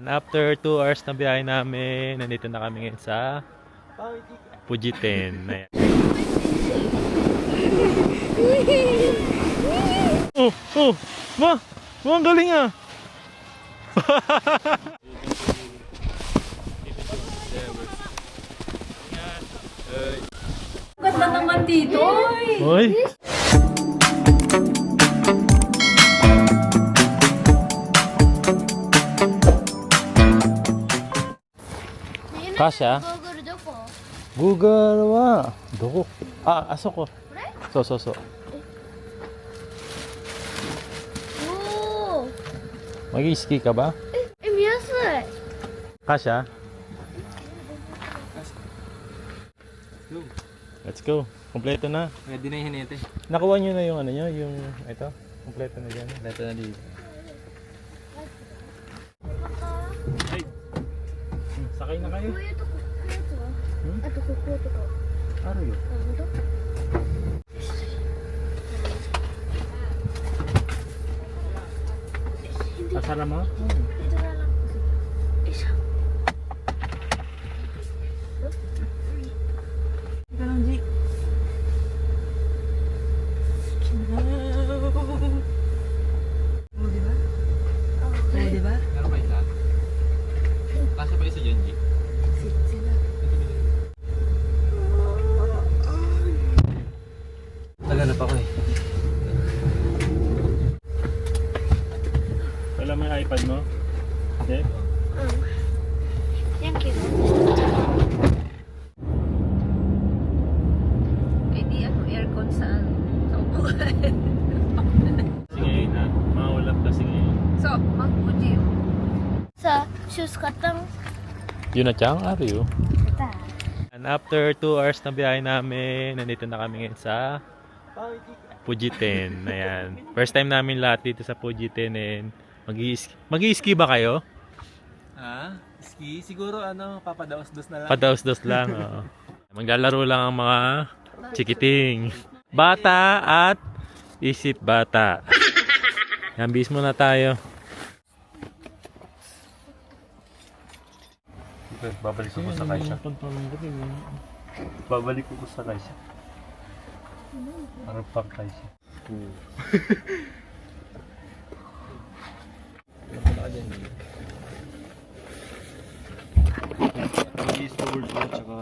And after 2 hours na biyahe namin, nandito na kami ngayon sa Pujiten. Ayan. Oh! Ma! Ma, ang galing ah! Ganda naman dito. Hoy! Kasha? Google wa doko. Ah, asoko. So. おー Mag-ski ka ba? 見やすい Kasha? Let's go. Kompleto na. Pwede na yung hinete. Nakuha nyo na yung ano nyo, yung ito. Kompleto na dyan. Leto na dito. Sakay na kayo. こういうとここういうやつはんあとこことか Ano yun? あ、本当 Asara mo? Ito na lang. Isa. Ganun, G. Oh, diba? Oh, Oh, diba? Meron ba isa? Kasya pa isa dyan, G. sila. Taganap ako eh. Wala mo yung iPad mo? Hindi? Thank you. Eh di ano, aircon sa upuan. Sige na. Maulap kasi ngayon. So, mag-Fuji. Sa shoes katang Yun na chang, are you? kita. And after 2 hours na biyahe namin, nandito na kami ngayon sa Pujiten. Ayan. First time namin lahat dito sa Pujiten. And mag-i-ski ba kayo? Ah, ski? Siguro ano, papadaos-dos na lang. Padaos-dos lang. Oo. Maglalaro lang ang mga chikiting. Bata at isip bata. Yan, bis muna tayo. Babalik ko sa Kaisha. Babalik ko sa Kaisha. Para pang Kaisha. I-snowboard po, tsaka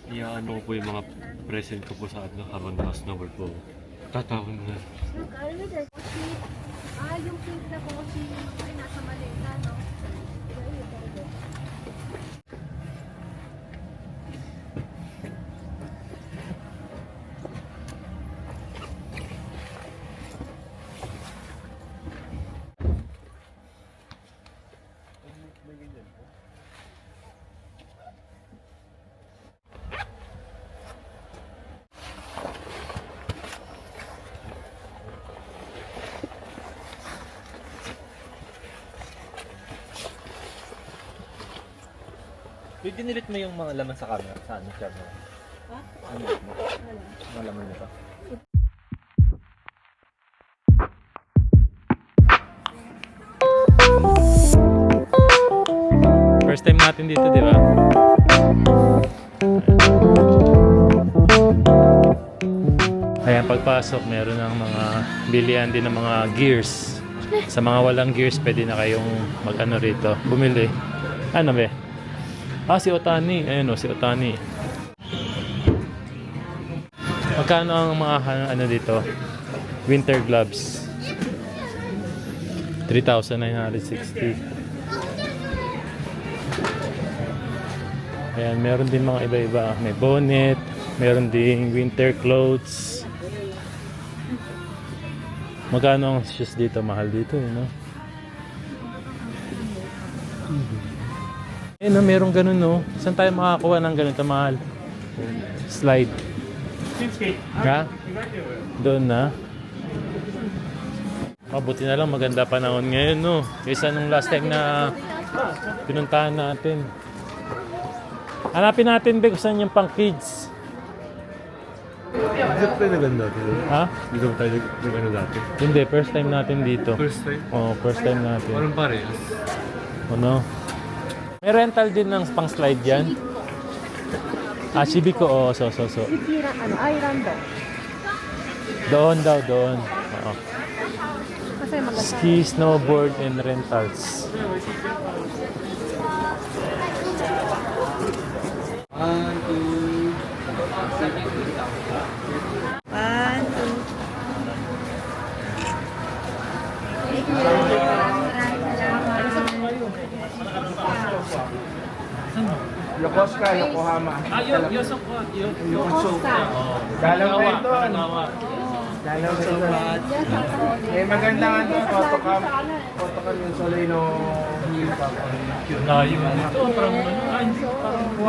iaano ko po yung mga present ko po sa karoon na snowboard po. Tatawin na. なんかあれみたい。ああyung pink na koshi ay nasa maleta, no? Ayun, talaga. Wait, dinilit mo yung mga laman sa camera? Saan yung camera? Ha? Ano mo? Mga laman nito? First time natin dito, di ba? Ayan, pagpasok, meron ng mga bilihan din ng mga gears. Sa mga walang gears, pwede na kayong mag-ano rito, bumili. Ano ba? Ah, si Otani. Ayun o, si Otani. Magkano ang mga ano dito? Winter gloves? 3,960. Ayan, meron din mga iba-iba. May bonnet, meron ding winter clothes. Magkano ang shoes dito? Mahal dito, no? Eh, no, merong ganun, no? Saan tayo makakuha ng ganun? Mahal. Slide. Ha? Doon na. Mabuti na lang maganda panahon ngayon, no? Kaysa nung last time na pinuntahan natin. Hanapin natin, Bek, kung saan yung pang kids. Dito tayo naganda dati. Ha? Dito tayo naganda dati. Hindi, first time natin dito. First time? Oo, first time natin. Parang parehas. Ano? May rental din ng pang slide yan? Ah, Civico. Oo, so. Island. Doon daw, doon. Oo. Kasi maganda. Ski, snowboard, and rentals. Yokosuka, Yokohama. Yokosuka. Dalaw kayo doon. Dalaw kayo doon. Eh, maganda nga doon. Photocam yung Solino Hill pa. Layo nito. Parang Parang 2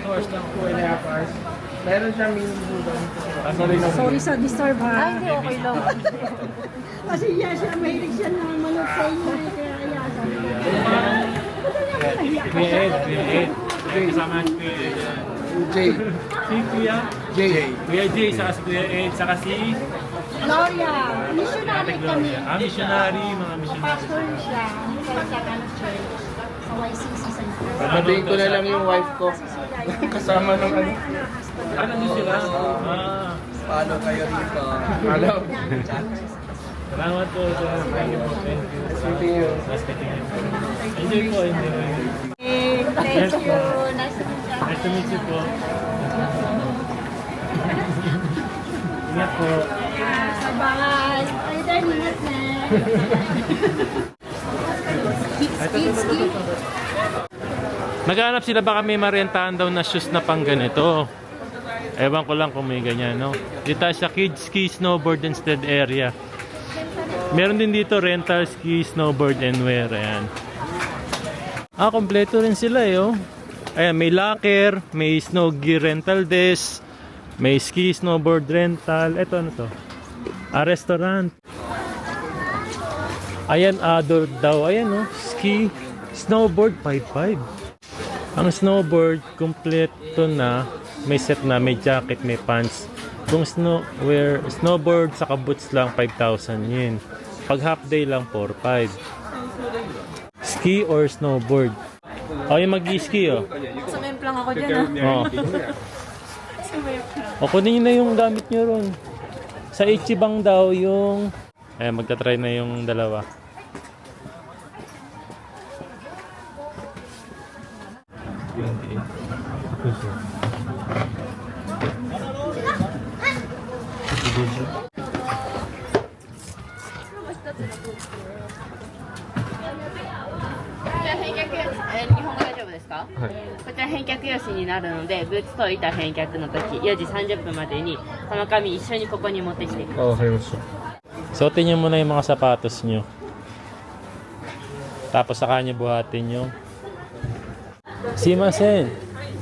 hours lang. 2.5 hours. Meron siyang mini doon. Solino Hill. Sorry sa disturb ha. Ay, hindi, okay lang. Kasi siya, mahilig siya na manood sa inyo. Kaya Kuya Ed. Kasama si Kuya Ed. Jay. Si Kuya? Jay. Kuya Jay, saka si Kuya Ed, saka si... Gloria, missionary kami. Missionary, mga missionary. Pastor siya. Kaya sa church. Sa YCC sa Sabihin ko na lang yung wife ko. Kasama ng ano. Nandun sila? Paano kayo rito? Hello. Salamat po. Thank you po. Thank you. See you. Nice meeting you. Enjoy po. Enjoy. Thank you. Nice to meet you. Nice to meet you po. Ingat po. Bye. Ay, dahil ingat na. Naghahanap sila baka may marentahan daw na shoes na pang ganito. Ewan ko lang kung may ganyan, no? Dito tayo sa kids ski, snowboard, and sled area. Meron din dito rental ski, snowboard, and wear. Ayan. Ah, kompleto rin sila eh, oh. Ayan, may locker, may snow gear rental desk, may ski, snowboard rental. Ito, ano to? Ah, restaurant. Ayan, adult daw. Ayan, oh. Ski, snowboard, 5.5. Ang snowboard, kompleto na. May set na, may jacket, may pants. Kung snowboard sa boots lang, 5,000 yen. Pag half day lang, 4,500. Ski or snowboard? O, yung mag-ski, oh. Sumimp lang ako dyan Oh. O, kunin nyo na yung gamit nyo ron. Sa Ichibang daw yung... Eh, magta-try na yung dalawa. Suotin nyo muna yung mga sapatos nyo. Tapos saka nyo buhatin yung... Simasen.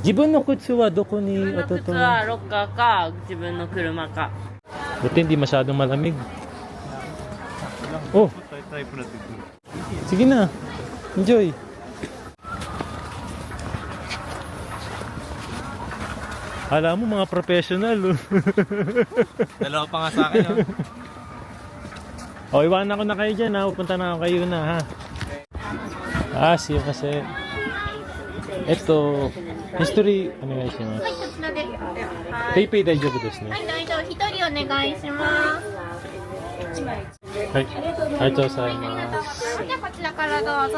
Jibun no kutsu wa doko ni ototo? Locker ka, jibun no kuruma ka. Buti hindi masyadong malamig. Oh, Try po natin. sige na. Enjoy. Alam mo mga professional. Oh. Dalawa pa nga sa akin, no? O, iwanan ko na kayo dyan ha. Pupunta na ako kayo na ha. Ah, siyo kasi. Ito, history, ano nga siya? PayPay daijoubu desu ne. 一人お願いします。はい。ありがとうございます。じゃあこちらからどうぞ。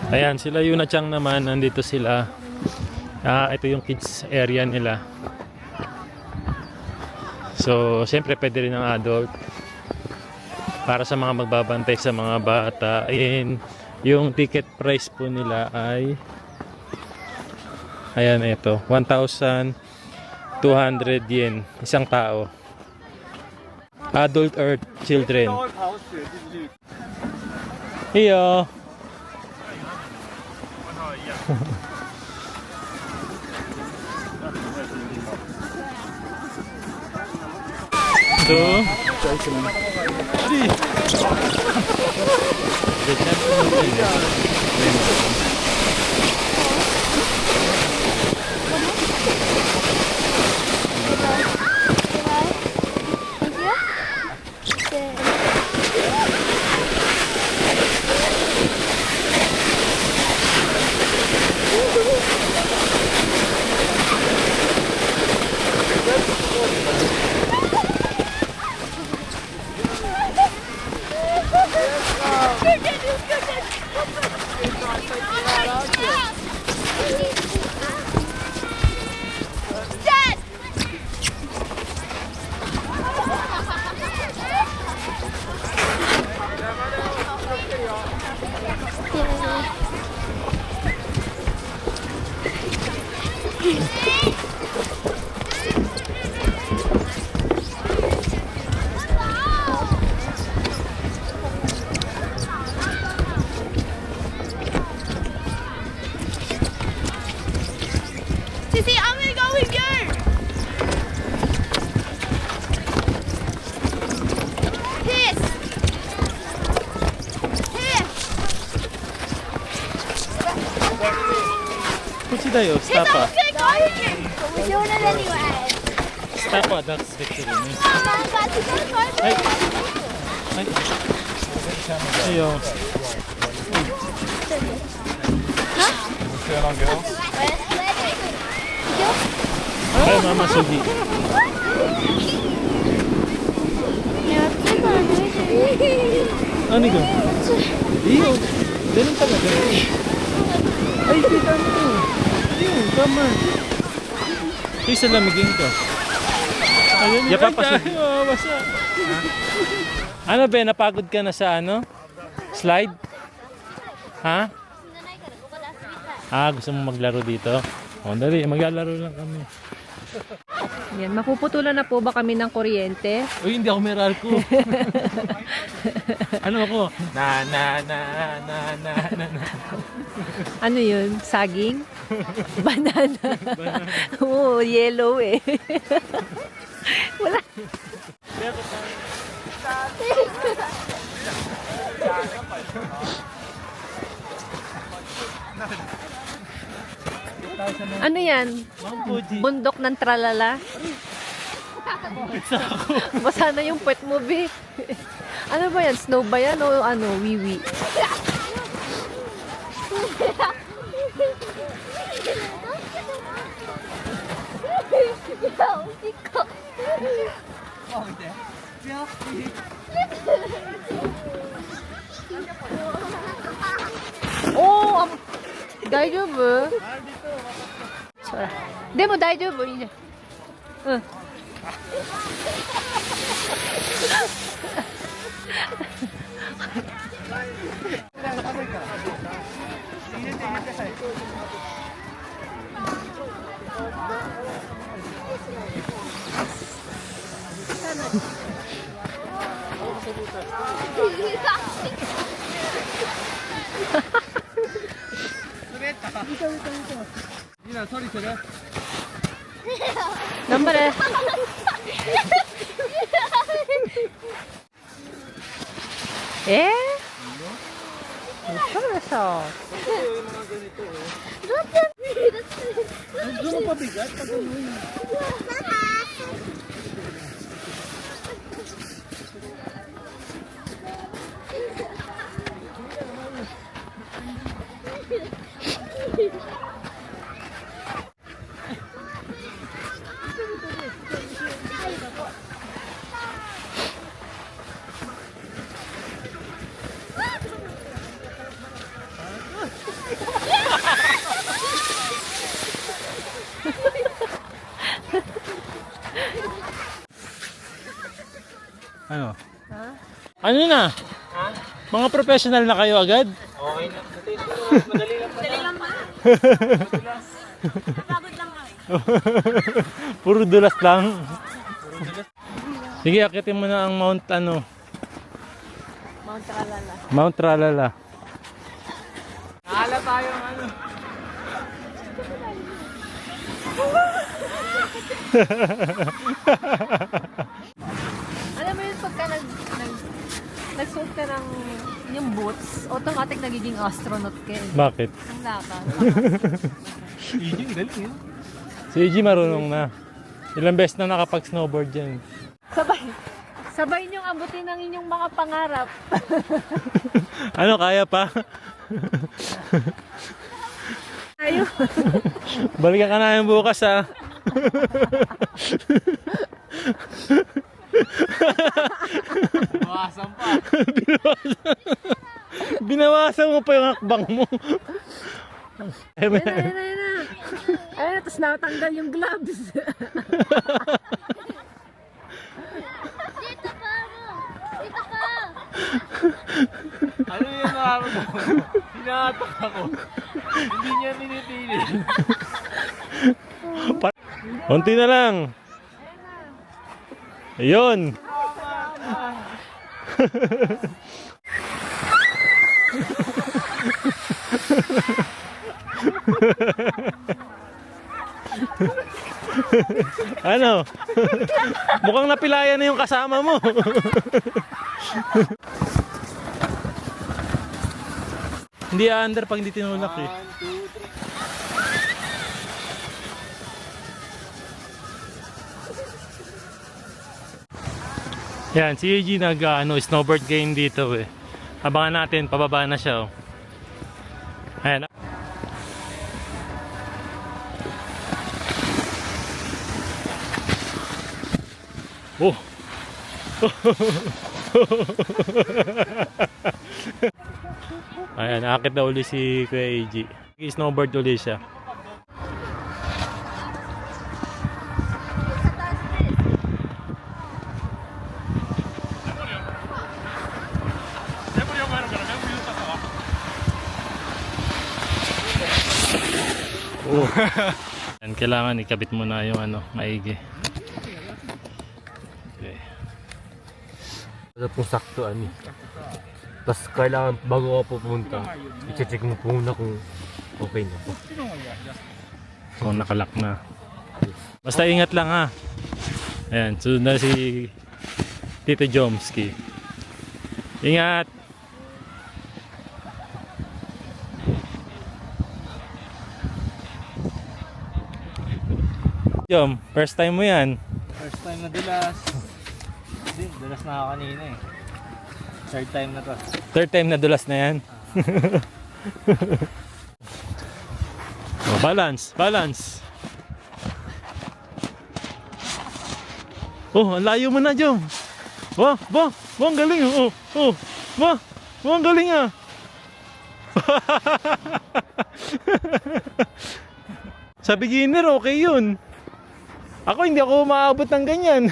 Ayan, sila Yuna Chang naman, nandito sila. Ah, ito yung kids area nila. So, siyempre pwede rin ng adult. Para sa mga magbabantay sa mga bata. And yung ticket price po nila ay ayan, ito. 1,200 yen. Isang tao. Adult or children. Iyo. Ito. Sissy, I'm gonna go with you. This. Here. Kutsi tayo, stop I'm gonna go with you. But we're doing it anyway. Stop that's victory. Mama, I'm about to go with Ay! you. Ay! Ayaw. Ay, Mama Sugi. Ano ko? Iyo. Ganun talaga. Ay, kita mo. Iyo, tama. Ito sa lamigin ko. Ayun, yapa pa siya. Ano ba, napagod ka na sa ano? Slide? Ha? Ah, gusto mo maglaro dito? O, dali, maglalaro lang kami. Yan, mapuputulan na po ba kami ng kuryente? Uy, hindi ako Meralco. Ano ako? Na. Ano yun? Saging? Banana? Oo, yellow eh. Wala. Ano yan? Mount Fuji. Bundok ng tralala? Basa na yung puwet mo, Vic. Ano ba yan? Snow ba yan o ano? Wiwi? Oh, daijoubu? Sora. Demo daijoubu? Iiじゃん。うん。頑張れ。嘘でしょ。Ano? Ano na? Mga professional na kayo agad? Okay na. Madali lang pa. Pagod lang kami. Puro dulas lang. Sige, akitin mo na ang Mount ano. Mount Tralala. Mount Tralala. Nahala tayo ng ano. Alam mo yun, pagka nagsuot ka ng yung boots, automatic nagiging astronaut ka eh. Bakit? Ang lakad. Yung galing yun. Si EG marunong na. Ilang beses na nakapag-snowboard yan. Sabay niyong abutin ang inyong mga pangarap. Ano, kaya pa? Ayaw. Balikan ka namin bukas ha. Buwasan pa. Binawasan mo pa yung hakbang mo. Ayun na. Ayun, tapos natanggal yung gloves. Dito pa mo! Dito pa! Ano yung nararamdaman mo? Hinahatak ako. Hindi niya pinipili. Konti na lang. Ayun. Ano? Mukhang napilayan na yung kasama mo. Hindi under pag hindi tinulak eh. Yan, si Eugene snowboard game dito eh. Abangan natin, pababa na siya oh. Ayan. Oh. Ayan, akit na uli si Kuya AG. Snowboard uli siya. Oh. Yan, kailangan ikabit mo na yung maigi. Okay. Ano pong saktuan eh. Tapos kailangan bago ka pupunta, i-check mo po muna kung okay na po. Kung nakalak na. Basta ingat lang ha. Ayan, sunod na si Tito Jomski. Ingat! Jom, first time mo yan. First time na dulas. Hindi, dulas na ako kanina eh. Third time na to. Third time na dulas na yan. Oh, balance, balance. Oh, ang layo mo na, Jom. Wah, ang galing. Oh, ang galing ah. Sa beginner, okay yun. Ako, hindi ako maabot ng ganyan.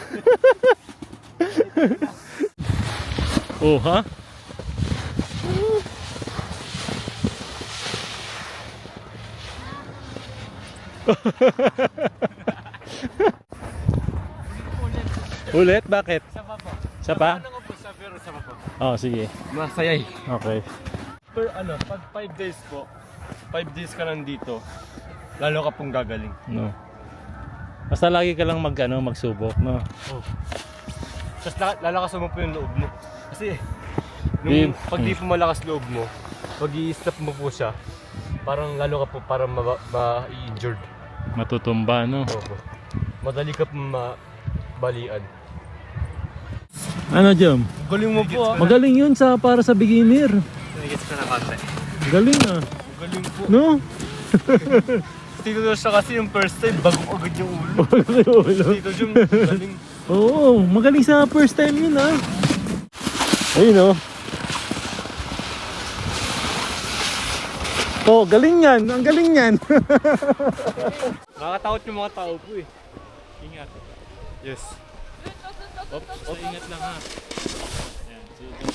Oh, ha? Ulit? Bakit? Isa pa? Oh, sige. Masaya eh. Okay. Pero pag 5 days po, 5 days ka nandito, lalo ka pong gagaling. No. Basta lagi ka lang magsubok, no? Tapos lalakas mo po yung loob mo. Kasi, pag di po malakas loob mo, pag i-stop mo po siya, parang lalo ka po parang ma-injured. Matutumba, no? Opo. Madali ka po mabalian. Ano, Jom? Galing mo po ah. Magaling yun para sa beginner. Nagigits ka na konti. Galing ah. Galing po. No? Tito siya kasi yung first time, bago agad yung ulo. Tito Jom, galing. Oo, magaling sa first time yun ah. Ayun oh. Oh, galing yan. Ang galing yan. Nakakatakot yung mga tao po eh. Ingat. Yes. Oops, so ingat lang ha. Ayan, so ingat.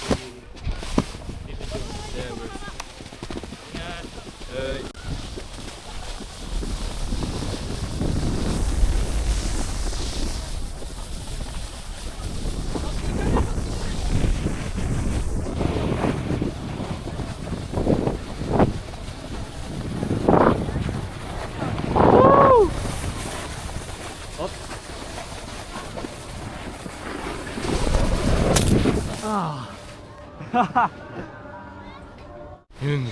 Yun.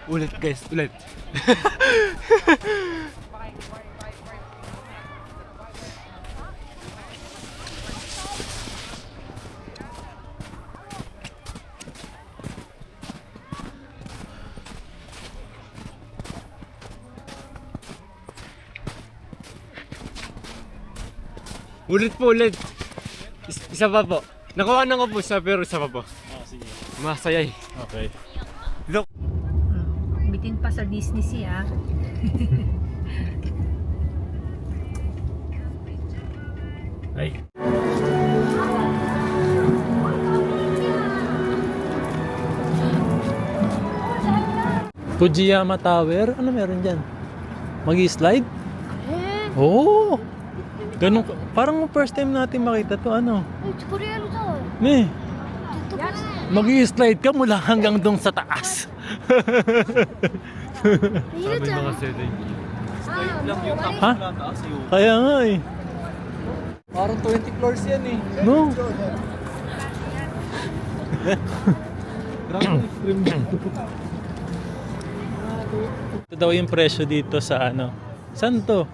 Ulit guys, ulit. Ulit po, ulit. Isa pa po. Nakuha na ko po siya, pero isa pa po. sige. Masaya eh. Okay. Bitin pa sa Disney siya. Ay. Fujiyama Tower? Ano meron dyan? Mag-i-slide? Oo! Ganun, parang first time natin makita to, ano? Ne, mag-i-slide ka mula hanggang dong sa taas. Sabi mga seday. Lang yung tapos Ha? na taas yung... Kaya nga eh. Parang 20 floors yan eh. No? Grabe extreme. Ito daw yung presyo dito sa ano. Saan to?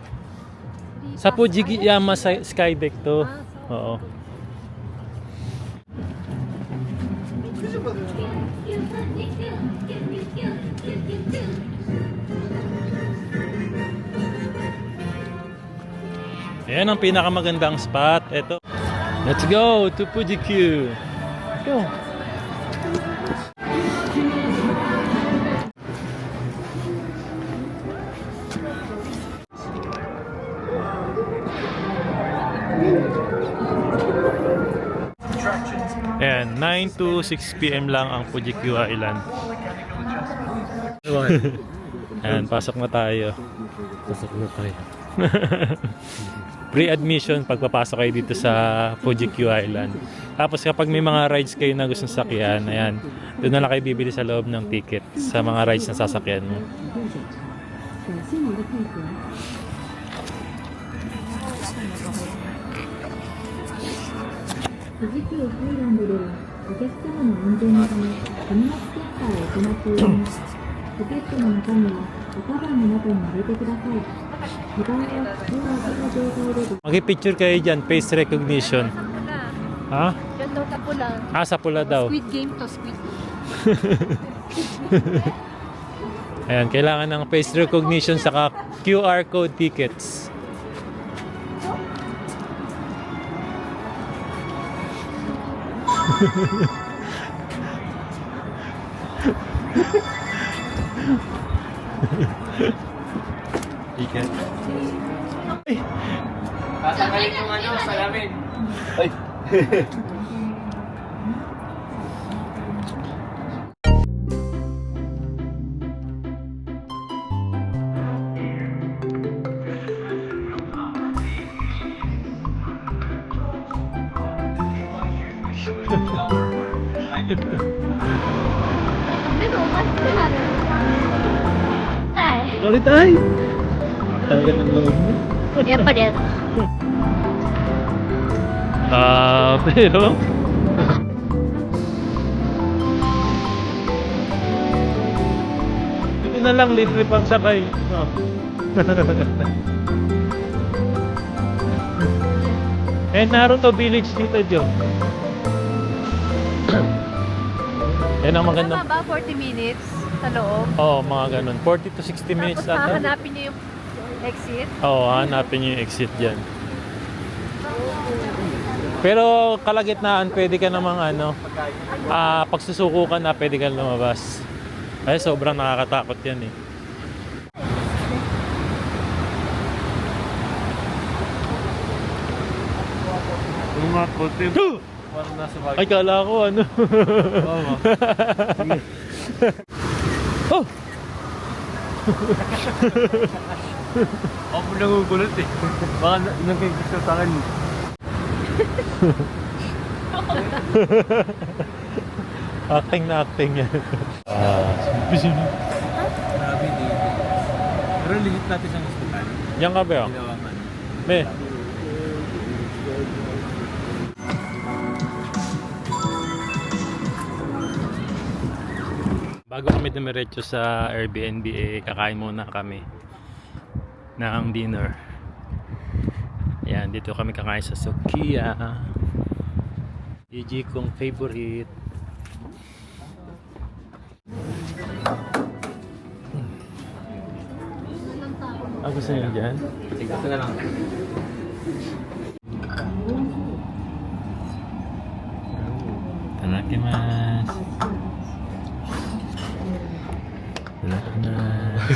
Sa Fujiyama Skydeck to. Oo. Ayan ang pinakamagandang spot. Ito. Let's go to Fuji-Q. Go. Ayan, 9 to 6 p.m. lang ang Fuji-Q Island. Ayan, pasok na tayo. Pasok na tayo. Pre-admission pagpapasok kayo dito sa Fuji-Q Island. Tapos kapag may mga rides kayo na gustong sakyan, ayan, doon na lang kayo bibili sa loob ng ticket sa mga rides na sasakyan mo. Mag-picture kayo dyan, face recognition. Ha? Yan daw tapula. Sa pula daw. Squid game to, squid. Ayan, kailangan ng face recognition saka QR code tickets. Ticket. Tatanggalin yung ano, salamin. Ay! Sorry tay! Talaga ng loob mo. やっぱりやだ。 Pero... Ito na lang, libre pang sakay. Oh. Naruto Village dito, Joe. Yan ang magandang... Tama ba 40 minutes sa loob? Oo, mga ganun. 40 to 60 minutes Tapos ata. hahanapin niyo yung exit. Oo, hanapin nyo yung exit dyan. Pero kalagitnaan, pwede ka namang ano, pagsusuko ka na, pwede ka lumabas. Ay, sobrang nakakatakot yan eh. Yung mga kote. Parang nasa bagay. Ay, kala ko ano. Oo. Oh! Ako nagugulat eh. Baka nagkikita sa akin. Acting na acting yan. Grabe dito. Pero limit natin sa hospital. Yan ka ba? Ginawa man. Be. Bago kami dumiretso sa Airbnb, kakain muna kami ng dinner. Ayan, dito kami kakain sa Sukiya. Gigi kong favorite. Gusto niyo dyan? Sige, ito na lang. Ano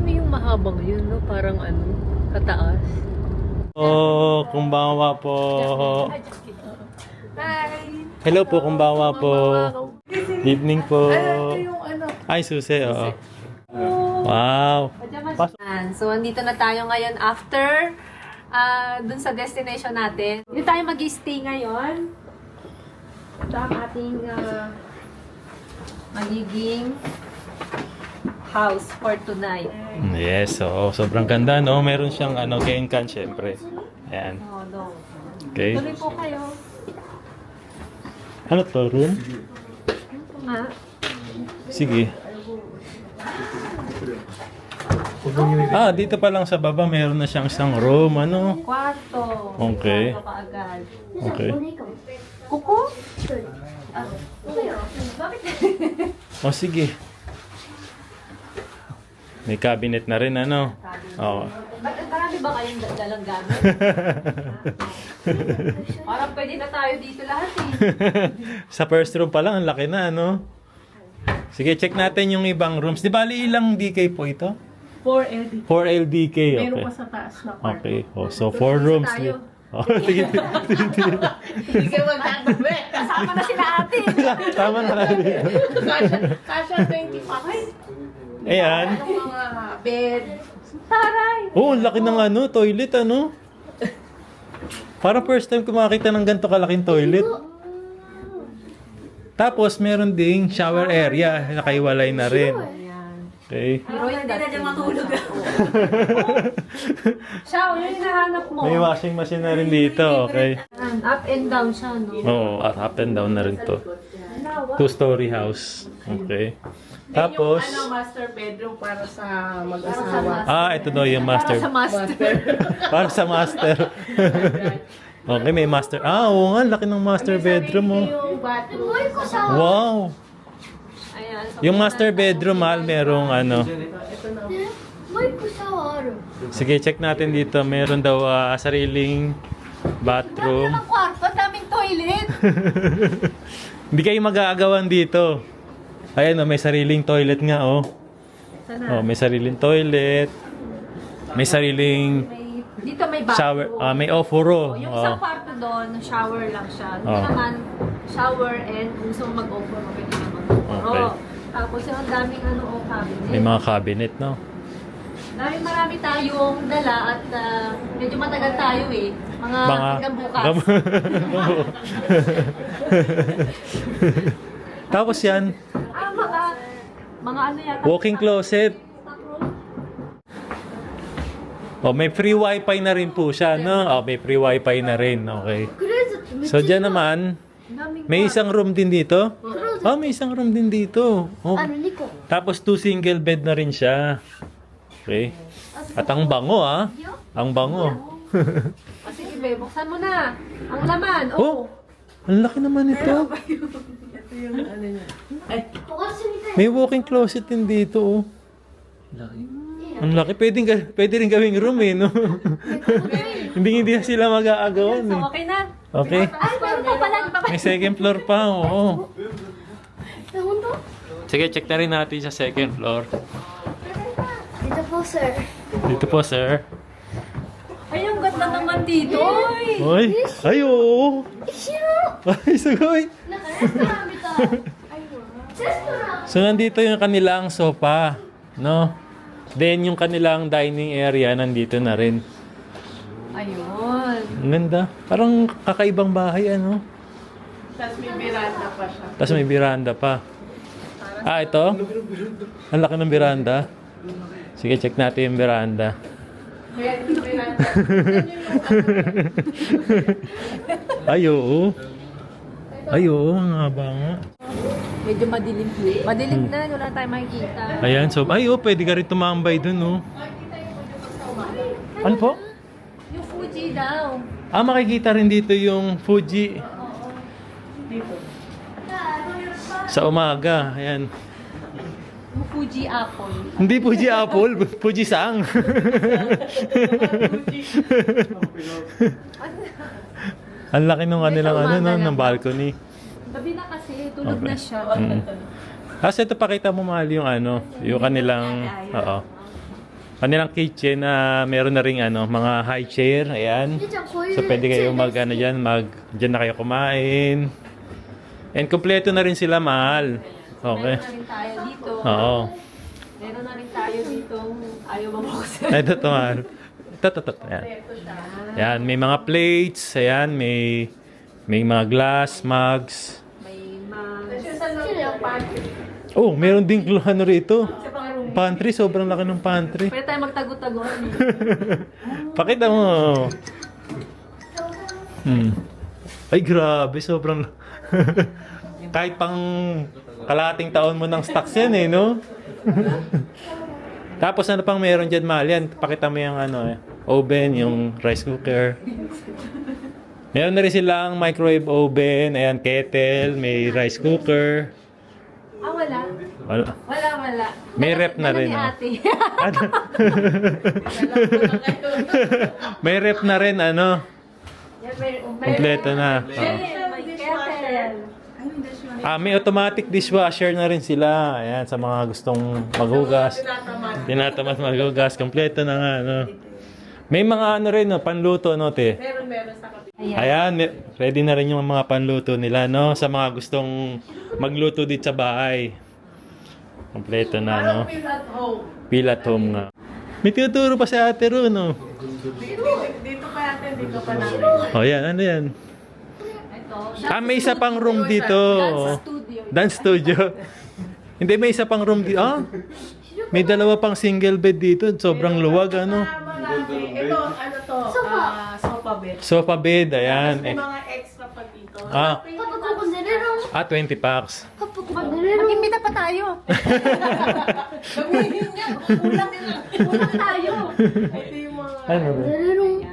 yung mahabang yun, no? Parang ano, kataas. Oh, kumbawa po. Hello po, kumbawa po. Evening po. Ay, susi, oo. Wow. Yan. So, andito na tayo ngayon after dun sa destination natin. Dito tayo mag-stay ngayon. Ito ang ating magiging house for tonight. Yes, so sobrang ganda, no? Meron siyang Genkan, syempre. Ayan. Oh, no. Okay. Tuloy po kayo. Ano to, room? Ito nga. Sige. Ah, dito pa lang sa baba, meron na siyang isang room, ano? Kwarto. Okay. Kwarto kaagad. Okay. Kuko? O, sige. May cabinet na rin, ano? Oo. Marami ba kayong dalang gamit? Parang pwede na tayo dito lahat eh. Sa first room pa lang, ang laki na, ano? Sige, check natin yung ibang rooms. Di bali ilang DK po ito? 4 LD. 4 LDK, okay. Meron pa sa taas na kwarto. Okay. Oh, so 4 rooms. tayo. Oh, sige. Hindi kayo magkakabe. Kasama na sila ate. Tama na kayo dito. Kasha 25. Ayan. Anong mga bed. Taray! Oh, ang laki ng toilet, ano? Parang first time ko makakita ng ganito kalaking toilet. Tapos, meron ding shower area. Nakaiwalay na rin. Okay. Pero hindi na dyan matulog. Siya, yun yung hinahanap mo. May washing machine na rin dito. Okay. Up and down siya, no? Oo, up and down na rin to. 2-story house. Okay. Tapos, Yung master bedroom para sa mag-asawa. ito daw yung master. Sa master. Para sa master. Okay, may master. Oo nga, laki ng master bedroom, oh. Yung bathroom. Wow! Ayan. So, Yung master bedroom, mahal, merong Sige, check natin dito. Meron daw sariling bathroom. ang kwarto, daming toilet. Hindi kayo mag-aagawan dito. Ayan, may sariling toilet nga, oh. Sana. Oh, may sariling toilet. May sariling Dito may bathroom. shower. May ofuro. Yung Oh. isang kwarto doon, shower lang siya. Dito Oh. naman, shower and kung gusto mo mag-offer, pwede na mag-offer. Okay. Tapos yung cabinet. May mga cabinet, no? Marami tayong dala at medyo matagal tayo eh. Mga hanggang bukas. Tapos yan, Mga ano yata. walking closet. Oh, may free wifi na rin po siya, no? Oh, may free wifi na rin. Okay. So, dyan naman, may isang room din dito. Oh, may isang room din dito. Oh. Tapos 2 single bed na rin siya. Okay. At ang bango, ah. Ang bango. Sige, be, buksan mo na. Ang laman. Oh, ang laki naman ito. May walking closet din dito, oh. Ang laki. Pwede rin gawing room, eh, no? hindi sila mag-aagawan, So, eh. okay na. Okay. Ay, meron pa pala. May second floor pa, oo. Sige, check na rin natin sa second floor. Dito po, sir. Dito po, sir. Ay, ang ganda naman dito. Oy. Ay, ay, oo. Ay, sugoy. So, nandito yung kanilang sofa, no? Then, yung kanilang dining area, nandito na rin. Ayun. Ang ganda. Parang kakaibang bahay, ano? Tapos may veranda pa siya. Tapos may veranda pa. Ito? Ang laki ng veranda. Sige, check natin yung veranda. May veranda. Ay, oo. Ay, oo. Ang haba nga. Medyo madilim. Madilim na, wala tayong makikita. Ayan, so, ay, oh, pwede ka rin tumambay dun, oh. Ano po? Yung Fuji daw. Makikita rin dito yung Fuji. Sa umaga, ayan. Fuji apple. Hindi Fuji Apple, Fuji Sang. Ang laki nung kanilang ano, no, ng balcony. Gabi na kasi, tulog na siya. Kasi ito pakita mo mahal yung ano, yung kanilang, oo. Kanilang kitchen na meron na ring ano, mga high chair, ayan. So pwede kayo mag ano diyan, diyan na kayo kumain. And kumpleto na rin sila, mahal. Okay. Meron na rin tayo dito. Oo. Meron na rin tayo dito. Ayaw mabuksan. Ito to, mahal. Ito. Ayan. Ayan, may mga plates, ayan, may mga glass, mugs. May mga... Oh, meron ding ano rito. Pantry, sobrang laki ng pantry. Pwede tayo magtago-taguan. Pakita mo. Ay, grabe. Sobrang... Kahit pang kalahating taon mo ng stocks yan eh, no? Tapos ano pang meron dyan, mahal yan? Pakita mo yung ano, oven, yung rice cooker. Meron na rin silang microwave oven, ayan, kettle, may rice cooker. Wala. Wala. May rep na rin, Ni oh. ate. May rep na rin, ano? May Kompleto na. May kettle. May automatic dishwasher na rin sila. Ayan, sa mga gustong maghugas. Tinatamad maghugas. Kompleto na nga, no? May mga ano rin, no? Panluto, no, te? Meron sa kapit. Ayan, ready na rin yung mga panluto nila, no? Sa mga gustong magluto dito sa bahay. Kompleto na, no? Feel at home nga. May tinuturo pa si ate Ru, no? Dito pa natin, dito pa natin. O, yan, ano yan? May isa pang room dito. Dance studio. Hindi, may isa pang room dito. May dalawa pang single bed dito. Sobrang luwag, ano? Ito, ano to? Sofa bed. Sofa bed, ayan. May mga extra pa dito. 20 packs. Mag-imbita pa tayo. Gamitin niya. Kulang nila. Kulang tayo. Ito yung mga... Ano ba?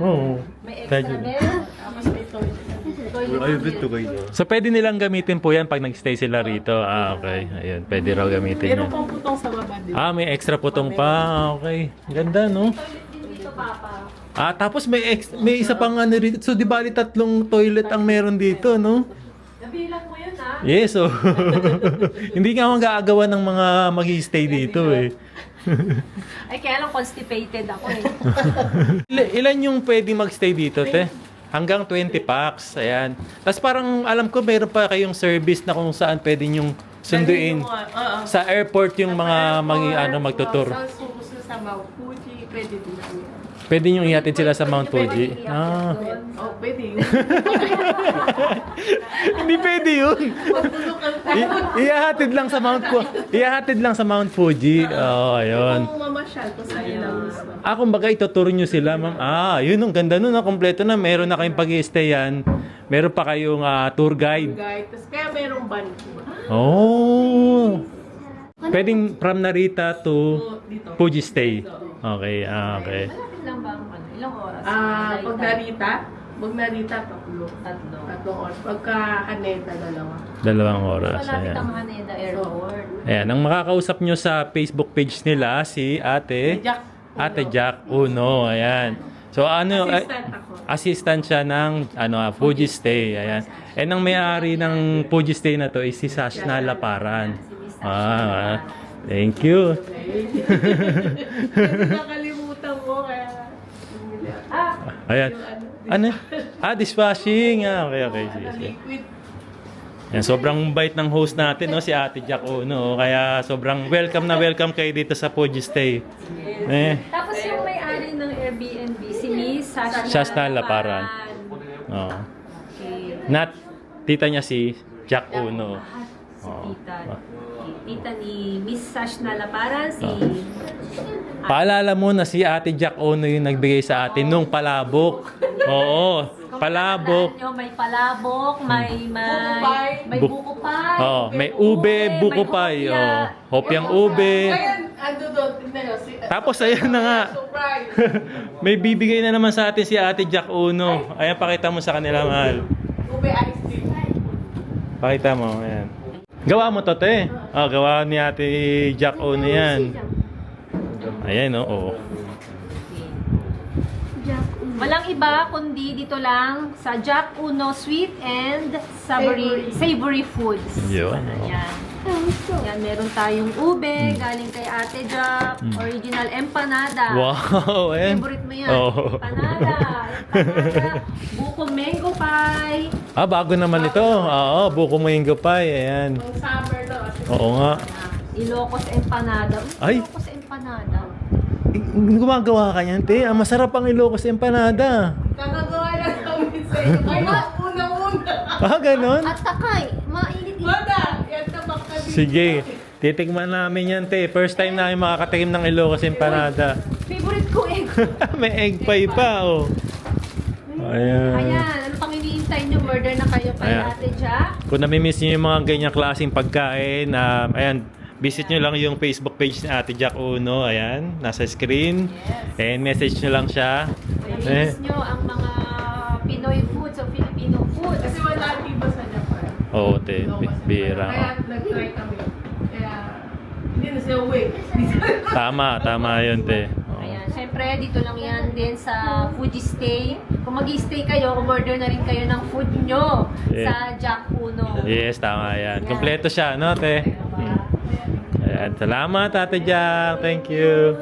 Oo. May extra bed. Tapos may toilet. Ay, dito kayo. So, pwede nilang gamitin po yan pag nag-stay sila rito. Okay. Ayun, pwede raw gamitin Meron yan. pang putong sa baba dito. May extra putong pa. Okay. Ganda, no? Dito, Papa. Tapos may isa pang ano rito. So, di bali 3 toilet ang meron dito, no? Nabilang mo yun, ha? Yes, so hindi nga mag-aagawan ng mga mag-stay dito, eh. Ay, kaya lang constipated ako, eh. Ilan yung pwede mag-stay dito, te? Hanggang 20 packs, ayan. Tapos parang alam ko meron pa kayong service na kung saan pwede yung sunduin. Sa airport yung mga magtutur. Sa suso sa Mount Fuji, pwede din yan. Pwede nyo ihatid sila sa Mount Fuji. Oh, pwede yun. Hindi pwede yun. Ihahatid lang sa Mount Fuji. Ayun. Kung mamasyal, kung saan yun ang gusto. Kumbaga ituturo nyo sila, ma'am. Yun, ang ganda nun, kompleto na. Meron na kayong pag-i-stayan. Meron pa kayong tour guide. Guide. Tapos kaya merong van. Oh. Pwedeng from Narita to Dito. Fuji stay. Okay, okay. Malapit lang ba ang ano? Ilang oras? Pag narita, tatlo. Tatlong oras. Pagka Haneda, 2. 2 oras. Malapit Ayan. ang Haneda Airport. Ayan, ang makakausap nyo sa Facebook page nila, si Ate Jack Uno. Ayan. So ano, Assistant ako. assistant siya ng Fuji Stay. Ayan. And ang may-ari ng Fuji Stay na to is si Sashna Laparan. Thank you. Kasi nakalimutan mo, kaya... Ayan. Ano? Dishwashing. Okay. Sige. Liquid. Yan, sobrang bait ng host natin, no, si Ate Jack Uno. Kaya sobrang welcome na welcome kayo dito sa Fuji Stay. Tapos yung may-ari ng Airbnb, si Miss Sashna Laparan. Oh. Okay. Tita niya si Jack Uno. Si tita. Tita ni Miss Sashna Laparan, si... Paalala mo na si Ate Jack Uno yung nagbigay sa atin nung palabok. Oo, palabok. Nyo, may palabok, may buko pie. May ube, buko pie. Hopyang ube. Ayan, ando doon. Tignan nyo. Tapos ayan na nga. Surprise. May bibigay na naman sa atin si Ate Jack Uno. Ayan, pakita mo sa kanila, mahal. Ube ice cream. Pakita mo, ayan. Gawa mo to, te. Oh, gawa ni Ate Jack Uno yan. Ayan, oo. Walang iba kundi dito lang sa Jack Uno Sweet and Savory Foods. Yun. Ayan. Yan, meron tayong ube galing kay Ate Jack. Original empanada. Wow, ayan. Favorite mo yan. Oo. Empanada. Buko mango pie. Ah, bago naman ito. Oo, buko mango pie. Ayan. Oo nga. Ilocos empanada. Ay. Ilocos empanada. Gumagawa ka yan, te. Ah, masarap ang Ilocos empanada. Kakagawa lang kami sa iyo. Ay, una-una. Ah, ganon? At takay, mainit. Yan tabak ka Sige. Titikman namin yan, te. First time namin makakatikim ng Ilocos empanada. Favorite ko egg. May egg pie pa, oh. Ayan. Ayan, ano pang iniintay nyo? Murder na kayo kay Ayan. Ate Jack. Kung namimiss nyo yung mga ganyang klaseng pagkain, ayan, visit nyo lang yung Facebook page ni Ate Jack Uno. Ayan, nasa screen. And message nyo lang siya. Namiss nyo ang mga Pinoy foods o Filipino foods. Kasi wala iba sa Japan. Oo, te. Bira. Kaya nag-try kami. Kaya hindi na siya wait. Tama yun, te. Oo. Ayan, syempre dito lang yan din sa Fuji Stay. Kung mag-stay kayo, umorder na rin kayo ng food nyo Yeah. sa Jack Uno. Yes, tama yan. Kompleto siya, no, te? Ayan, salamat, Ate Jack. Thank you.